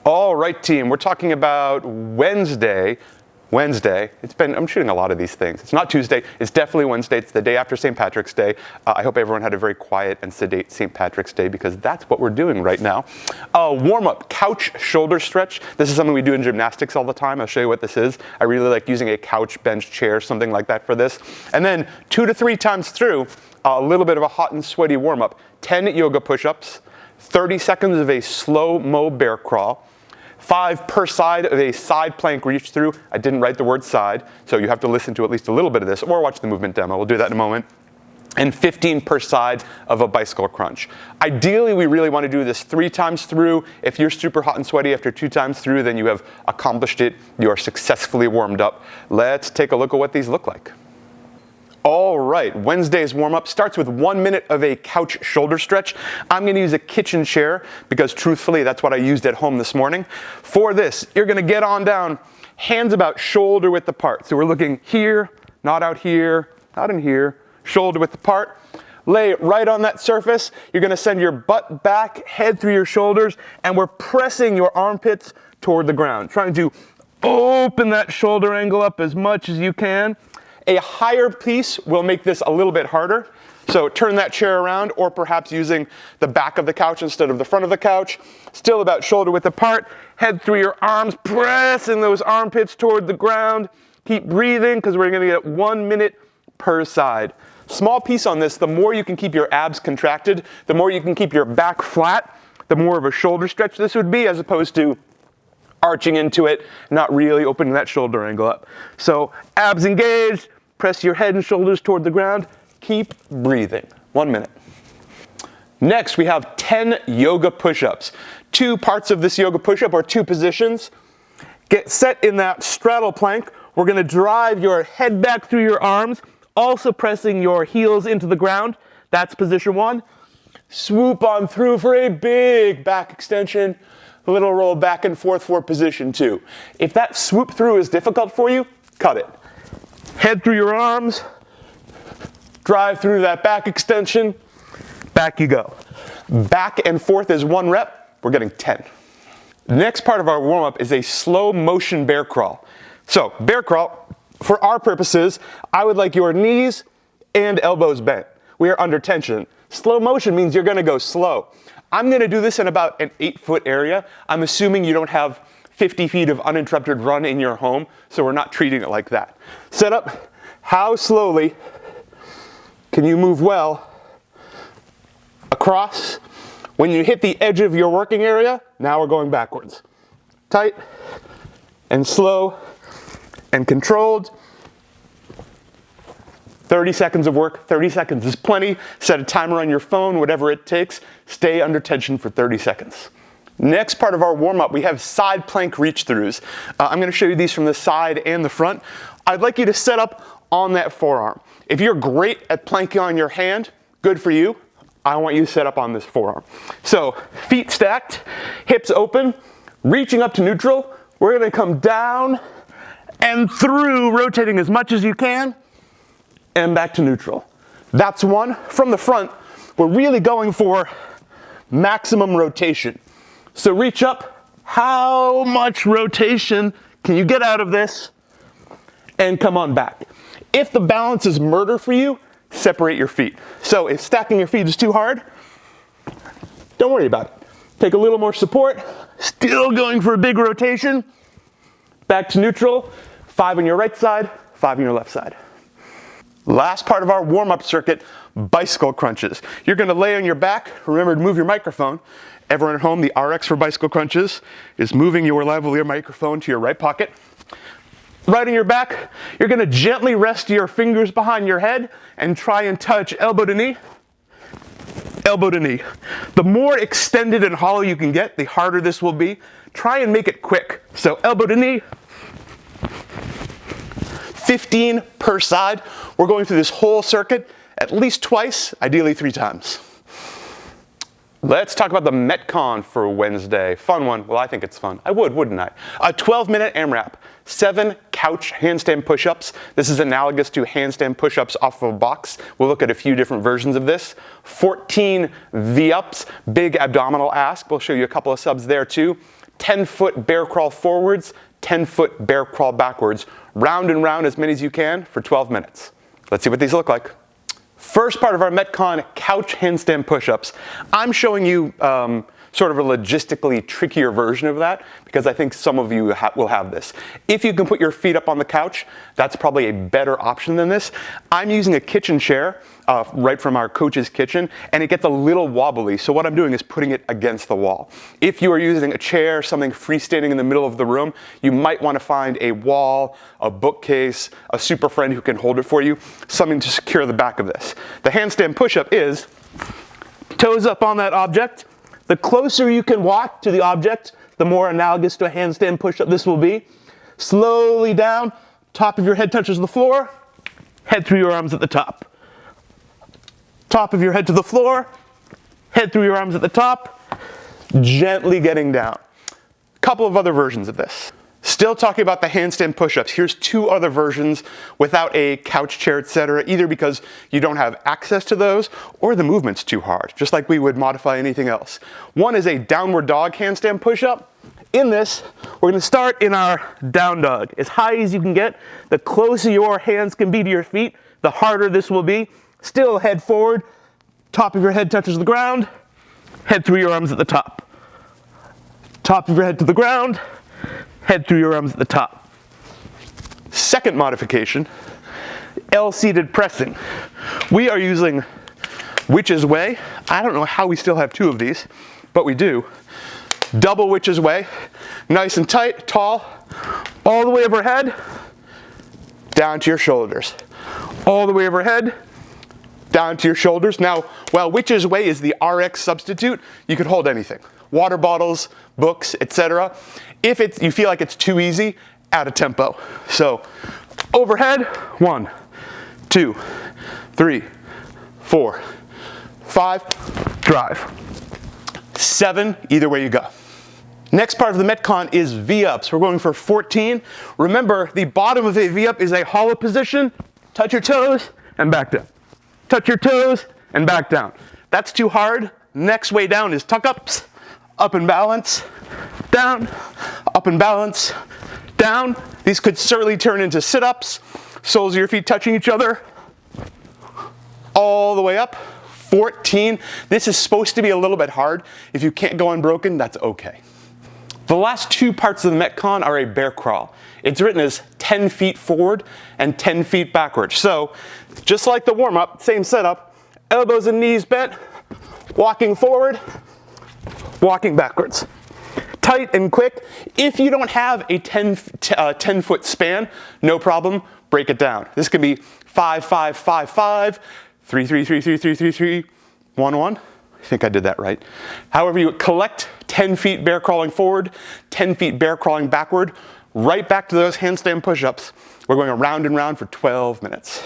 All right, team, we're talking about Wednesday. I'm shooting a lot of these things. It's not Tuesday, it's definitely Wednesday. It's the day after St. Patrick's Day. I hope everyone had a very quiet and sedate St. Patrick's Day because that's what we're doing right now. Warm-up, couch shoulder stretch. This is something we do in gymnastics all the time. I'll show you what this is. I really like using a couch, bench, chair, something like that for this. And then 2 to 3 times through, a little bit of a hot and sweaty warm-up. 10 yoga push-ups, 30 seconds of a slow-mo bear crawl, 5 per side of a side plank reach through. I didn't write the word side, so you have to listen to at least a little bit of this or watch the movement demo. We'll do that in a moment. And 15 per side of a bicycle crunch. Ideally, we really want to do this 3 times through. If you're super hot and sweaty after 2 times through, then you have accomplished it. You are successfully warmed up. Let's take a look at what these look like. All right, Wednesday's warm-up starts with 1 minute of a couch shoulder stretch. I'm gonna use a kitchen chair because truthfully, that's what I used at home this morning. For this, you're gonna get on down, hands about shoulder width apart. So we're looking here, not out here, not in here, shoulder width apart. Lay right on that surface. You're gonna send your butt back, head through your shoulders, and we're pressing your armpits toward the ground, trying to open that shoulder angle up as much as you can. A higher piece will make this a little bit harder. So turn that chair around, or perhaps using the back of the couch instead of the front of the couch. Still about shoulder width apart. Head through your arms, pressing those armpits toward the ground. Keep breathing because we're going to get 1 minute per side. Small piece on this, the more you can keep your abs contracted, the more you can keep your back flat, the more of a shoulder stretch this would be as opposed to arching into it, not really opening that shoulder angle up. So abs engaged, press your head and shoulders toward the ground, keep breathing. 1 minute. Next, we have 10 yoga push-ups. 2 parts of this yoga push-up are 2 positions. Get set in that straddle plank. We're gonna drive your head back through your arms, also pressing your heels into the ground. That's position 1. Swoop on through for a big back extension. A little roll back and forth for position 2. If that swoop through is difficult for you, cut it. Head through your arms, drive through that back extension, back you go. Back and forth is 1 rep, we're getting 10. The next part of our warm-up is a slow motion bear crawl. So bear crawl, for our purposes, I would like your knees and elbows bent. We are under tension. Slow motion means you're gonna go slow. I'm gonna do this in about an 8-foot area. I'm assuming you don't have 50 feet of uninterrupted run in your home, so we're not treating it like that. Set up, how slowly can you move well across? When you hit the edge of your working area, now we're going backwards. Tight and slow and controlled. 30 seconds of work, 30 seconds is plenty. Set a timer on your phone, whatever it takes. Stay under tension for 30 seconds. Next part of our warm-up, we have side plank reach-throughs. I'm gonna show you these from the side and the front. I'd like you to set up on that forearm. If you're great at planking on your hand, good for you. I want you to set up on this forearm. So, feet stacked, hips open, reaching up to neutral. We're gonna come down and through, rotating as much as you can, and back to neutral. That's 1. From the front, we're really going for maximum rotation. So reach up. How much rotation can you get out of this? And come on back. If the balance is murder for you, separate your feet. So if stacking your feet is too hard, don't worry about it. Take a little more support. Still going for a big rotation. Back to neutral. 5 on your right side, 5 on your left side. Last part of our warm-up circuit, bicycle crunches. You're gonna lay on your back. Remember to move your microphone. Everyone at home, the RX for bicycle crunches is moving your lavalier microphone to your right pocket. Right on your back, you're gonna gently rest your fingers behind your head and try and touch elbow to knee, elbow to knee. The more extended and hollow you can get, the harder this will be. Try and make it quick. So elbow to knee, 15 per side. We're going through this whole circuit at least twice, ideally 3 times. Let's talk about the Metcon for Wednesday. Fun one. Well, I think it's fun. I would, wouldn't I? A 12-minute AMRAP. 7 couch handstand push-ups. This is analogous to handstand push-ups off of a box. We'll look at a few different versions of this. 14 VUps, big abdominal ask. We'll show you a couple of subs there too. 10-foot bear crawl forwards, 10-foot bear crawl backwards, round and round as many as you can for 12 minutes. Let's see what these look like. First part of our Metcon couch handstand push-ups. I'm showing you sort of a logistically trickier version of that because I think some of you will have this. If you can put your feet up on the couch, that's probably a better option than this. I'm using a kitchen chair right from our coach's kitchen, and it gets a little wobbly, so what I'm doing is putting it against the wall. If you are using a chair, something freestanding in the middle of the room, you might want to find a wall, a bookcase, a super friend who can hold it for you, something to secure the back of this. The handstand push-up is toes up on that object. The closer you can walk to the object, the more analogous to a handstand push-up this will be. Slowly down, top of your head touches the floor, head through your arms at the top. Top of your head to the floor, head through your arms at the top, gently getting down. A couple of other versions of this. Still talking about the handstand push-ups. Here's two other versions without a couch chair, etc. Either because you don't have access to those or the movement's too hard, just like we would modify anything else. One is a downward dog handstand push-up. In this, we're going to start in our down dog. As high as you can get, the closer your hands can be to your feet, the harder this will be. Still head forward, top of your head touches the ground, head through your arms at the top. Top of your head to the ground, head through your arms at the top. Second modification, L-seated pressing. We are using Witch's Way. I don't know how we still have two of these, but we do. Double Witch's Way, nice and tight, tall, all the way overhead, down to your shoulders. All the way overhead, down to your shoulders. Now, while Witch's Way is the RX substitute, you could hold anything. Water bottles, books, etc. If you feel like it's too easy, add a tempo. So, overhead, 1, 2, 3, 4, 5, drive. 7, either way you go. Next part of the Metcon is VUps. We're going for 14. Remember, the bottom of a VUp is a hollow position. Touch your toes and back down. Touch your toes and back down. That's too hard. Next way down is tuck-ups. Up and balance, down, up and balance, down. These could certainly turn into sit-ups. Soles of your feet touching each other. All the way up. 14. This is supposed to be a little bit hard. If you can't go unbroken, that's okay. The last two parts of the Metcon are a bear crawl. It's written as 10 feet forward and 10 feet backward. So, just like the warm-up, same setup, elbows and knees bent, walking forward, walking backwards. Tight and quick. If you don't have a 10-foot span, no problem, break it down. This can be 5, 5, 5, 5, 3, 3, 3, 3, 3, 3, 3, 1, 1. I think I did that right. However, you collect 10 feet bear crawling forward, 10 feet bear crawling backward, right back to those handstand push-ups. We're going around and round for 12 minutes.